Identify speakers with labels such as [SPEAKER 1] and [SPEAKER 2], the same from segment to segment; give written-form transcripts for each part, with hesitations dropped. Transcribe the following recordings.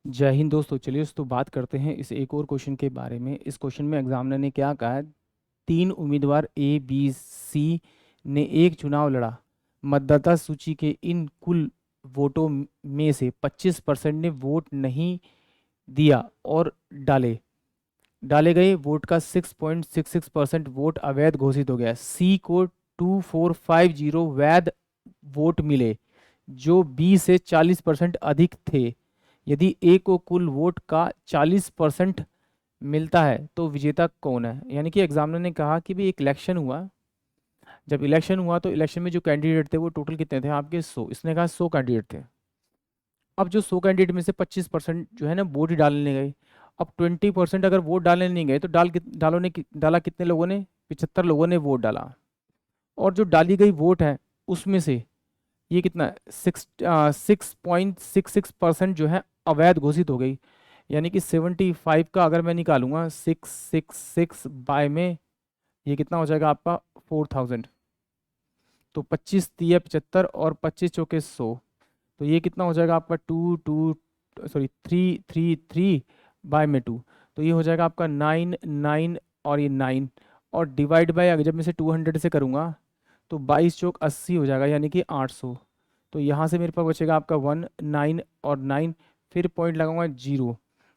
[SPEAKER 1] जय हिंद दोस्तों। चलिए दोस्तों बात करते हैं इस एक और क्वेश्चन के बारे में। इस क्वेश्चन में एग्जामिनर ने क्या कहा है, 3 उम्मीदवार ए बी सी ने एक चुनाव लड़ा। मतदाता सूची के इन कुल वोटों में से 25% ने वोट नहीं दिया और डाले डाले गए वोट का 6.66% वोट अवैध घोषित हो गया। सी को 2450 वैध वोट मिले जो बी से 40% अधिक थे। यदि ए को कुल वोट का 40% मिलता है तो विजेता कौन है। यानी कि एग्जामिनर ने कहा कि भाई एक इलेक्शन हुआ, जब इलेक्शन हुआ तो इलेक्शन में जो कैंडिडेट थे वो टोटल कितने थे आपके 100। इसने कहा 100 कैंडिडेट थे। अब जो 100 कैंडिडेट में से 25% जो है ना वोट ही डालने गए। अब 20% अगर वोट डालने नहीं गए तो डाला कितने लोगों ने, 75 लोगों ने वोट डाला। और जो डाली गई वोट है उसमें से ये कितना 6.66% जो है अवैध घोषित हो गई। यानी कि 75 का अगर मैं निकालूंगा 666 बाय में, ये कितना हो जाएगा आपका 4000। तो 25 तिया 75 और 25 चौके 100, तो ये कितना हो जाएगा आपका 333 बाय में 2। तो ये हो जाएगा आपका 9 और ये 9 और डिवाइड बाय, अगर जब मैं से 200 से करूँगा तो 22 चौक 80 हो जाएगा, यानी कि 800। तो यहाँ से मेरे पास बचेगा आपका 1 9 और 9, फिर पॉइंट लगाऊंगा 0।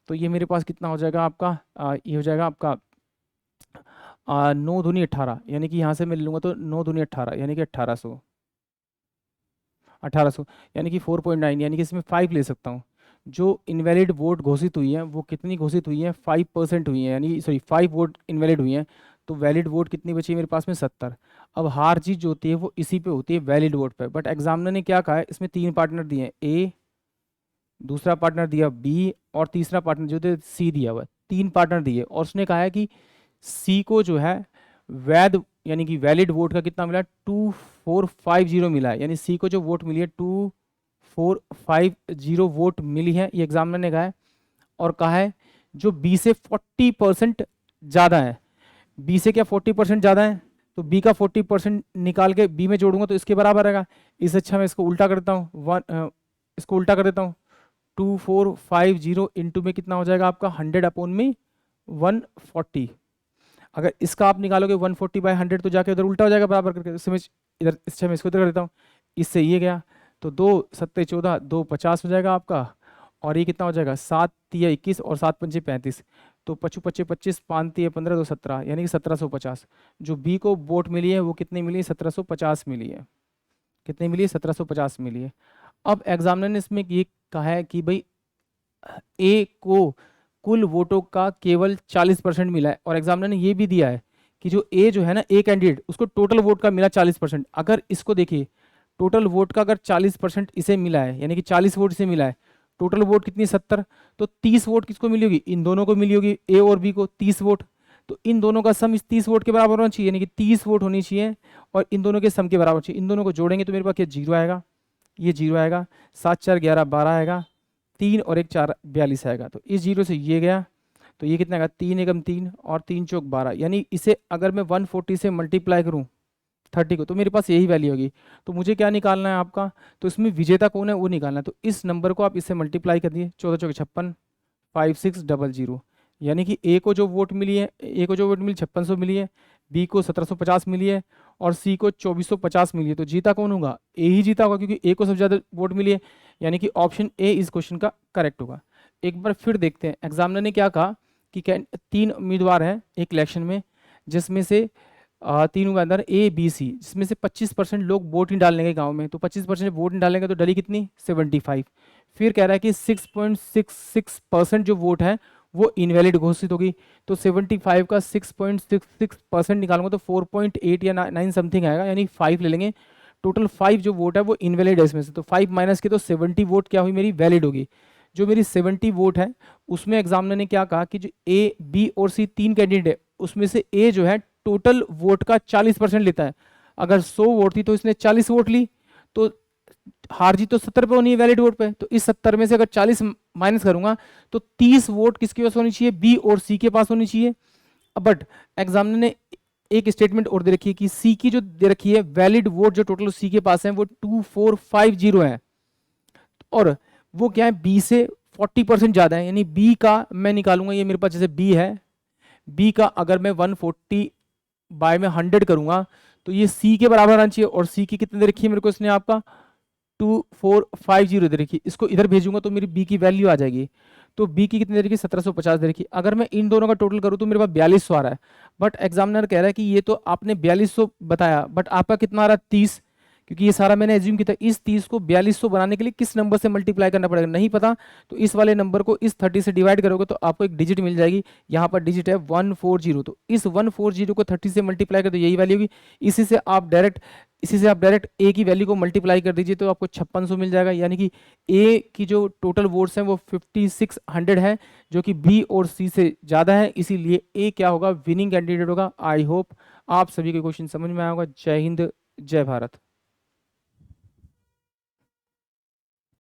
[SPEAKER 1] तो ये मेरे पास कितना हो जाएगा आपका, ये हो जाएगा आपका 9 दूनी 18, यानी कि यहाँ से मैं ले लूँगा तो 9 दूनी 18 यानी कि 1800 यानी कि 4.9, यानी कि इसमें 5 ले सकता हूँ। जो इनवैलिड वोट घोषित हुई हैं वो कितनी घोषित हुई हैं, 5% हुई हैं, यानी सॉरी 5 वोट इनवैलिड हुई हैं। तो वैलिड वोट कितनी बची है मेरे पास में 70। अब हार जीत जो होती है वो इसी पे होती है, वैलिड वोट पे। बट एग्जामिनर ने क्या कहा है, इसमें 3 पार्टनर दिए हैं, ए, दूसरा पार्टनर दिया बी और तीसरा पार्टनर जो थे सी दिया हुआ है। 3 पार्टनर दिए और उसने कहा है कि सी को जो है वैध यानी कि वैलिड वोट का कितना मिला, 2450 मिला है। यानी सी को जो वोट मिली है 2450 वोट मिली है, ये एग्जामिनर ने कहा है। और कहा है जो बी से 40% ज़्यादा है, बी से क्या 40% ज़्यादा है, तो बी का 40% निकाल के बी में जोड़ूंगा तो इसके बराबर रहेगा। इससे अच्छा मैं इसको उल्टा कर देता हूँ, इसको उल्टा कर देता हूँ। 2450 इंटू में कितना हो जाएगा आपका 100 अपॉन में 140। अगर इसका आप निकालोगे 140/100 तो जाके उधर उल्टा हो जाएगा बराबर करके। इससे मैं इधर, इससे मैं इसको इधर कर देता हूँ, इससे ये गया तो 2 7 14 2 50 हो जाएगा आपका। और ये कितना हो जाएगा 7 तिया 21 और 7 पंचे 35। तो 25 25 25 5 तिया 15 2 17, यानी कि 1750। जो बी को वोट मिली है वो कितनी मिली है, 1750 मिली है। कितनी मिली है, 1750 मिली है। अब एग्जामिनर ने इसमें ये कहा है कि भाई ए को कुल वोटों का केवल 40% मिला है। और एग्जामिनर ने ये भी दिया है कि जो ए जो है ना, ए कैंडिडेट, उसको टोटल वोट का मिला 40%। अगर इसको देखिए, टोटल वोट का अगर 40% इसे मिला है, यानी कि 40 वोट इसे मिला है, टोटल वोट कितनी 70, तो 30 वोट किसको मिली होगी, इन दोनों को मिली होगी, ए और बी को 30 वोट। तो इन दोनों का सम इस 30 वोट के बराबर होना चाहिए, यानी कि 30 वोट होनी चाहिए और इन दोनों के सम के बराबर चाहिए। इन दोनों को जोड़ेंगे तो मेरे पास क्या 0 आएगा, ये 0 आएगा, 7 4 11 12 आएगा, 3 और 1 4 42 आएगा। तो इस 0 से ये गया तो ये कितना आएगा, 3 एकम 3 और 3 चौक 12। यानी इसे अगर मैं 140 से मल्टीप्लाई करूँ 30 को तो मेरे पास यही वैल्यू होगी। तो मुझे क्या निकालना है आपका, तो इसमें विजेता कौन है वो निकालना है। तो इस नंबर को आप इससे मल्टीप्लाई कर दिए, 14 चौक 56 5600, यानी कि ए को जो वोट मिली है, ए को जो वोट मिली 5600 मिली है, बी को 1750 मिली है और सी को 2450 मिली है। तो जीता कौन होगा, ए ही जीता होगा, क्योंकि ए को सबसे ज़्यादा वोट मिली है। यानी कि ऑप्शन ए इस क्वेश्चन का करेक्ट होगा। एक बार फिर देखते हैं एग्जामिनर ने क्या कहा कि 3 उम्मीदवार हैं एक इलेक्शन में, जिसमें से तीनों के अंदर ए बी सी, जिसमें से 25% लोग वोट नहीं डालने गए गाँव में। तो 25% वोट नहीं डालेंगे तो डली कितनी 75। फिर कह रहा है कि 6.66% जो वोट है वो इनवैलिड घोषित होगी। तो 75 का 6.66% निकालूंगा तो 4.8 या 9 समथिंग आएगा, यानी 5 ले लेंगे। टोटल 5 जो वोट है वो इनवैलिड है इसमें से, तो 5 माइनस के तो 70 वोट क्या हुई मेरी वैलिड होगी। जो मेरी 70 वोट है उसमें एग्जामिनर ने क्या कहा कि जो ए बी और सी 3 कैंडिडेट है उसमें से ए जो है टोटल वोट का 40% लेता है। अगर 100 वोट थी तो इसने 40 वोट ली, तो हार जीत तो 70 पे होनी है वैलिड वोट पे। तो इस 70 में से अगर 40 माइनस करूंगा तो 30 वोट किसके पास होनी चाहिए, बी और सी के पास होनी चाहिए। बट एग्जामिनर ने एक स्टेटमेंट और दे रखी है कि सी की जो दे रखी है वैलिड वोट जो टोटल सी के पास है वो 2450 है, और वो क्या है बी से 40% ज़्यादा है, यानी बी का मैं निकालूंगा, ये मेरे पास जैसे बी है, बी का अगर मैं 140 बाय में 100 करूंगा तो ये सी के बराबर आना चाहिए, और सी की कितने दे रखी है मेरे को इसने आपका 2450 दे रखी है। इसको इधर भेजूंगा तो मेरी बी की वैल्यू आ जाएगी। तो बी की कितनी दे रखी है? 1750 दे रखी है। अगर मैं इन दोनों का टोटल करूँ तो मेरे पास 4200 आ रहा है, बट एग्जामिनर कह रहा है कि ये तो आपने 4200 बताया, बट आपका कितना आ रहा है? 30, क्योंकि ये सारा मैंने एज्यूम किया था। इस 30 को 4200 बनाने के लिए किस नंबर से मल्टीप्लाई करना पड़ेगा नहीं पता, तो इस वाले नंबर को इस 30 से डिवाइड करोगे तो आपको एक डिजिट मिल जाएगी। यहाँ पर डिजिट है 140, तो इस 140 को 30 से मल्टीप्लाई कर तो यही वैल्यू होगी। इसी से आप डायरेक्ट ए की वैल्यू को मल्टीप्लाई कर दीजिए तो आपको 5600 मिल जाएगा, यानी कि ए की जो टोटल वोट्स हैं वो 5600 है, जो कि बी और सी से ज़्यादा है, इसीलिए ए क्या होगा? विनिंग कैंडिडेट होगा। आई होप आप सभी के क्वेश्चन समझ में आया होगा। जय हिंद, जय भारत।